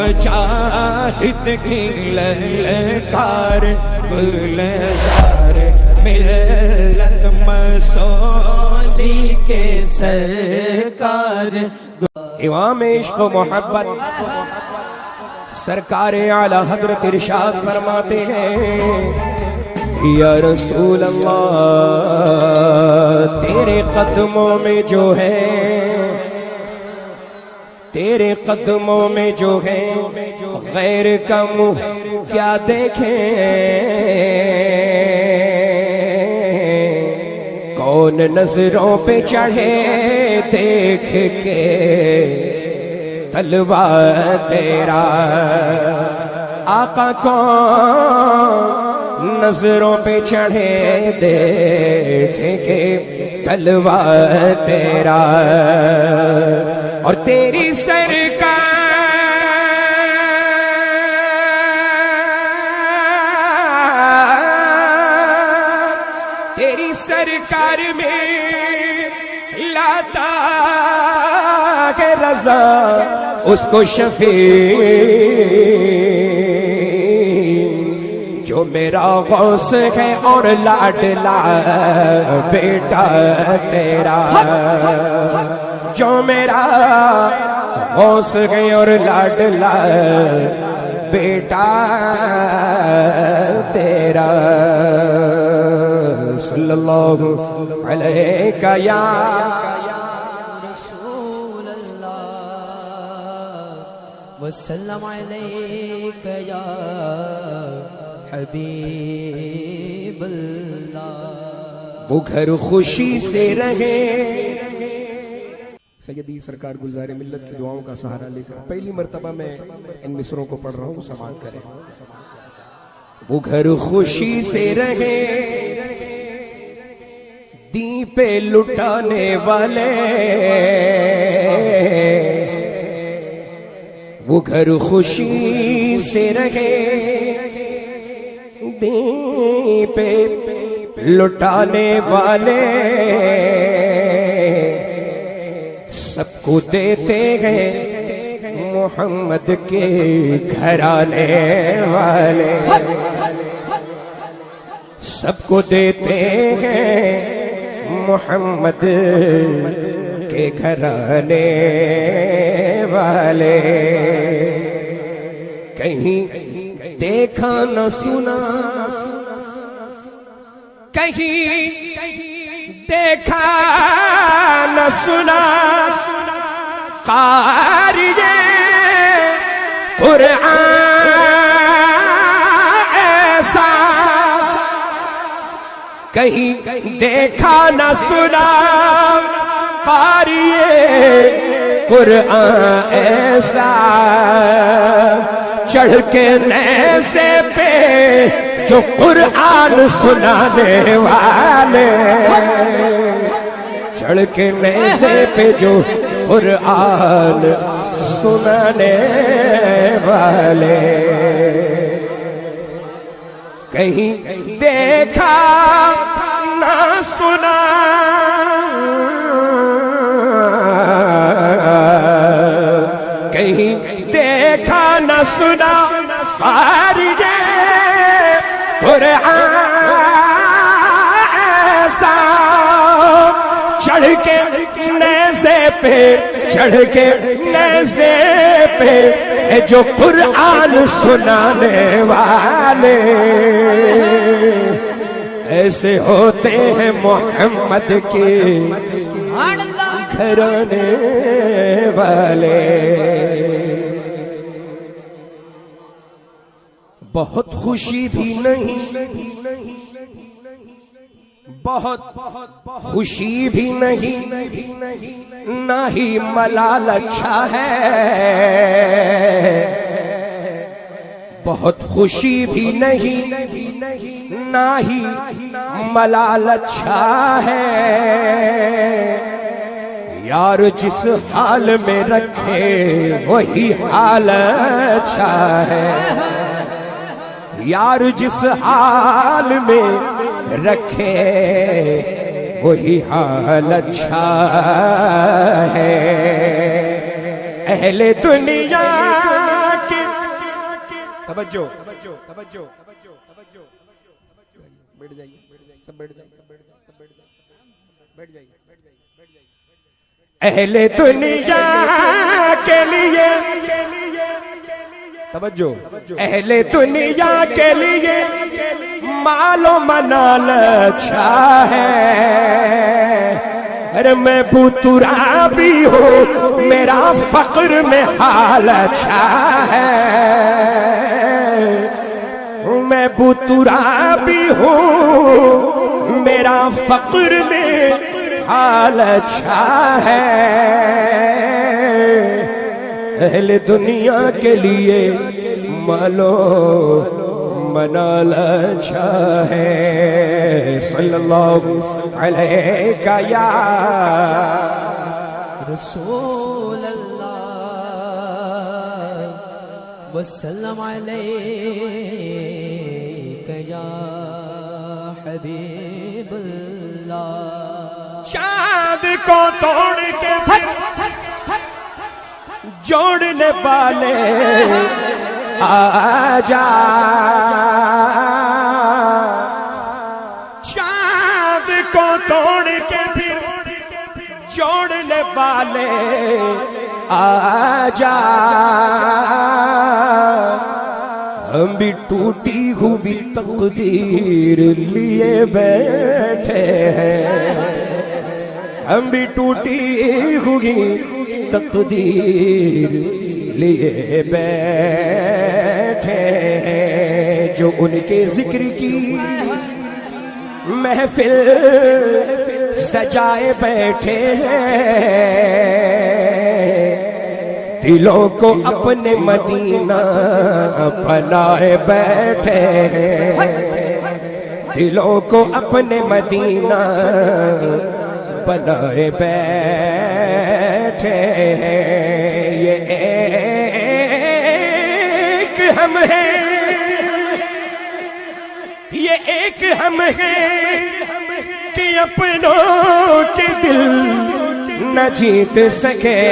मुजाहिद की ललकार गुलजार मिल्लत मसूदी के सरकार। इमाम इश्क मोहब्बत सरकार आला हजरत इरशाद फरमाते हैं, या रसूल अल्लाह तेरे कदमों में जो है, तेरे कदमों में जो है गैर का मुंह क्या देखें, कौन नजरों पे चढ़े देख के तलवा तेरा, आका कौन नजरों पे चढ़े देख के तलवा तेरा, और तेरी सरकार तेरी सरकार में लाता के रजा उसको शफी, जो मेरा गौस है और लाडला बेटा तेरा, जो मेरा गौस है और लाडला बेटा तेरा। सल्लल्लाहु अलैका या रसूल अल्लाह वसल्लम अलैका या हबीब अल्लाह। वो घर खुशी से रहे। सैयदी सरकार गुलजार मिल्लत की दुआओं का सहारा लेकर पहली मर्तबा मैं इन मिसरों को पढ़ रहा हूँ, समाअत करें। वो घर खुशी से रहे दीपे लुटाने वाले, वो घर खुशी से रहे दीपे लुटाने वाले, सबको देते हैं मोहम्मद के घराने वाले, सबको देते हैं मोहम्मद के घराने वाले। कहीं देखा न सुना, कहीं देखा न सुना क़ारिए क़ुरआन ऐसा, कहीं देखा न सुना क़ारिए क़ुरआन ऐसा, चढ़ के नेज़े पे जो क़ुरआन सुनाने वाले, चढ़ के नेज़े पे जो क़ुरआन सुनाने वाले। कहीं देखा ना सुना कहीं देखा ना सुना क़ारिए क़ुरआन ऐसा, चढ़ के नेज़े पे, चढ़ के नेज़े पे जो क़ुरआन सुनाने वाले, ऐसे होते हैं मोहम्मद के घराने वाले। बहुत खुशी भी नहीं, बहुत खुशी भी नहीं, ना ही मलाल अच्छा है, बहुत खुशी भी नहीं, ना ही मलाल अच्छा है। यार जिस हाल में रखे वही हाल अच्छा है, यार जिस हाल में रखे वही हाल अच्छा है। अहले दुनिया की तवज्जो तवज्जो तवज्जो तवज्जो, बैठ जाइए, सब बैठ जाइए, सब बैठ जाइए, सब बैठ जाइए, बैठ जाइए, बैठ जाइए, बैठ जाइए। अहले दुनिया के लिए तवज्जो, अहले दुनिया के लिए मालो मनाल अच्छा है। अरे मैं बुतुरा भी हूँ, मेरा फक्र में हाल अच्छा है। मैं बुतुरा भी हूँ, मेरा फक्र में हाल अच्छा है। अहले दुनिया के लिए मालो मनाल अच्छा है। सल्लल्लाहु अलैहि या रसूल अल्लाह वसल्लम अलैका या हबीब अल्लाह। चाँद को तोड़ के जोड़ने वाले आजा, चाँद को तोड़ के फिर जोड़ने वाले आजा। हम भी टूटी हुई तकदीर लिए बैठे हैं, हम भी टूटी हुई तकदीर लिए बैठे हैं। जो उनके जिक्र की महफिल सजाए बैठे हैं, दिलों को अपने मदीना बनाए बैठे हैं, दिलों को अपने मदीना बनाए बैठे हैं। ये एक हम हैं, ये एक हम हैं कि अपनों के दिल न जीत सके।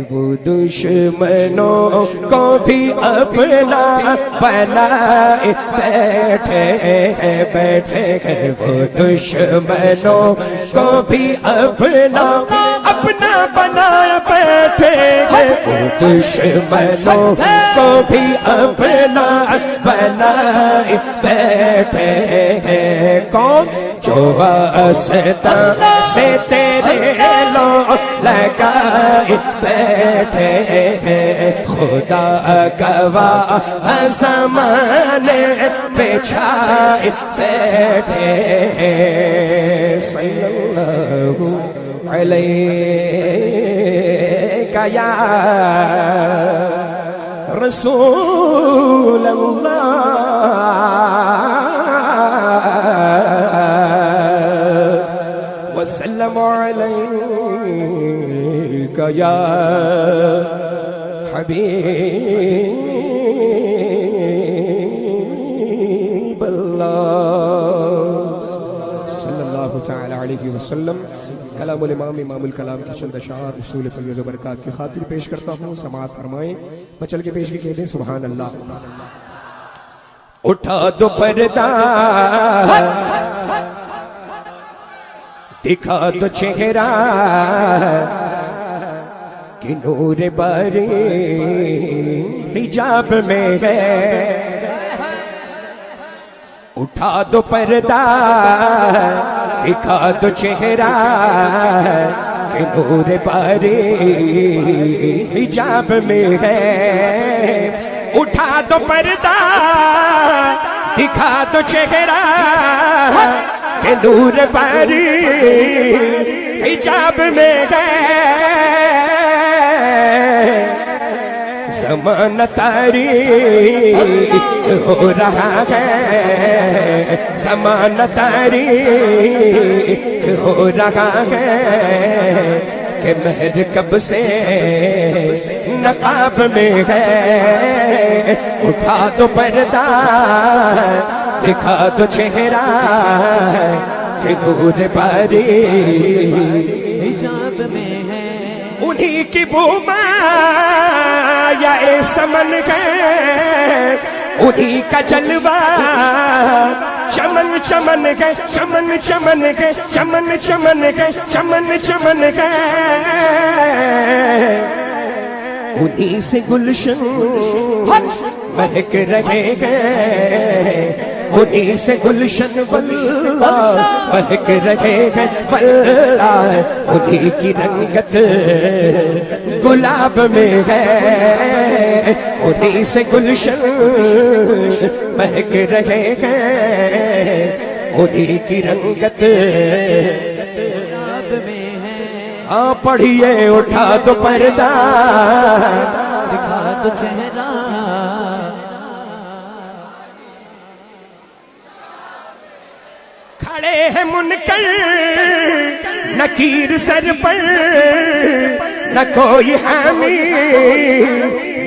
वो दुश्मनों को भी अपना बनाए बैठे हैं, बैठे हैं। वो दुश्मनों को भी अपना अपना बनाए बैठे हैं, वो दुश्मनों को भी अपना बनाए बैठे हैं। कौन? जो वास्ता से तेरे लो लगाए बैठे हैं, खुदा गवाह ज़माने पे छाए बैठे हैं। सल्लल्लाहु अलैहि या रसूल अल्लाह वसल्लम अलैका या हबीब अल्लाह सल्लल्लाहु तआला अलैहि वसल्लम। कलामुल इमाम इमामुल कलाम की चंद अशार रसूल फैज़ व बरक़ात की खातिर पेश करता हूँ। समाअत फरमाएं, मचल के पेश की कह दें सुभान अल्लाह। उठा दो पर्दा, दिखा दो चेहरा कि नूर बारी हिजाब में है। उठा दो पर्दा, दिखा दो चेहरा कि नूर बारी हिजाब में है। उठा दो पर्दा, दिखा दो चेहरा कि नूर बारी हिजाब में है। ज़माना तारीक हो रहा है, ज़माना तारीक हो रहा है कि महर कब से नकाब में है। उठा दो पर्दा, दिखा दो चेहरा कि नूर बारी हिजाब में है। उन्हीं की बूमा या ए समन है, उन्हीं का जलवा चमन चमन है, चमन चमन है, चमन चमन है, चमन चमन है। उन्हीं से गुलशन महक रहे हैं, उन्हीं से गुलशन वल्लाह महक रहे हैं वल्लाह। उन्हीं की रंगत गुलाब में है, उन्हीं से गुलशन महक रहे हैं, उन्हीं की रंगत गुलाब में है। हाँ पढ़िए उठा दो पर्दा, दिखा दो चेहरा, खड़े हैं मुनकर नकीर सर पर, न कोई हामी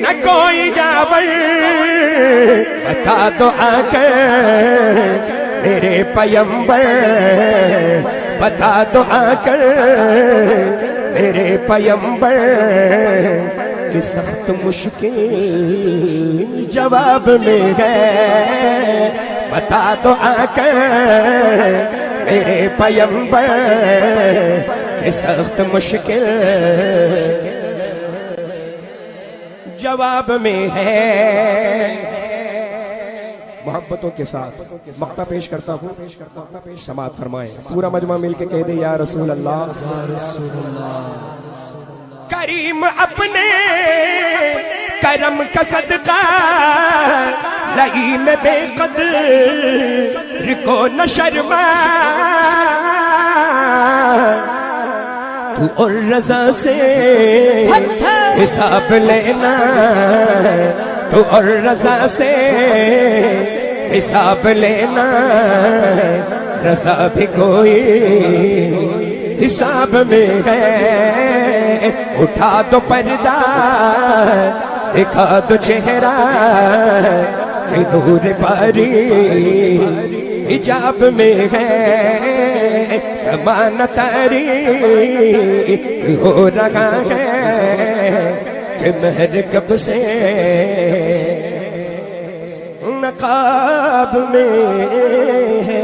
न कोई जावर। बता दो आकर मेरे पयंबर, बता दो आकर मेरे पयंबर कि सख्त मुश्किल जवाब में है। बता दो आकर मेरे पयंबर कि सख्त मुश्किल जवाब में है। मोहब्बतों के साथ मक्ता पेश करता हूँ, समाअत फरमाएं। पूरा मजमा मिलके कह दे या रसूल अल्लाह। करीम अपने करम का सदका लई में बेकदर को न शर्मा। तू और रजा से हिसाब लेना, तू और रजा से हिसाब लेना। रजा भी कोई हिसाब में है। उठा दो पर्दा, दिखा दो चेहरा, नूर पारी हिजाब में है। समान तारी हो रहा है कि महर कब से नकाब में है।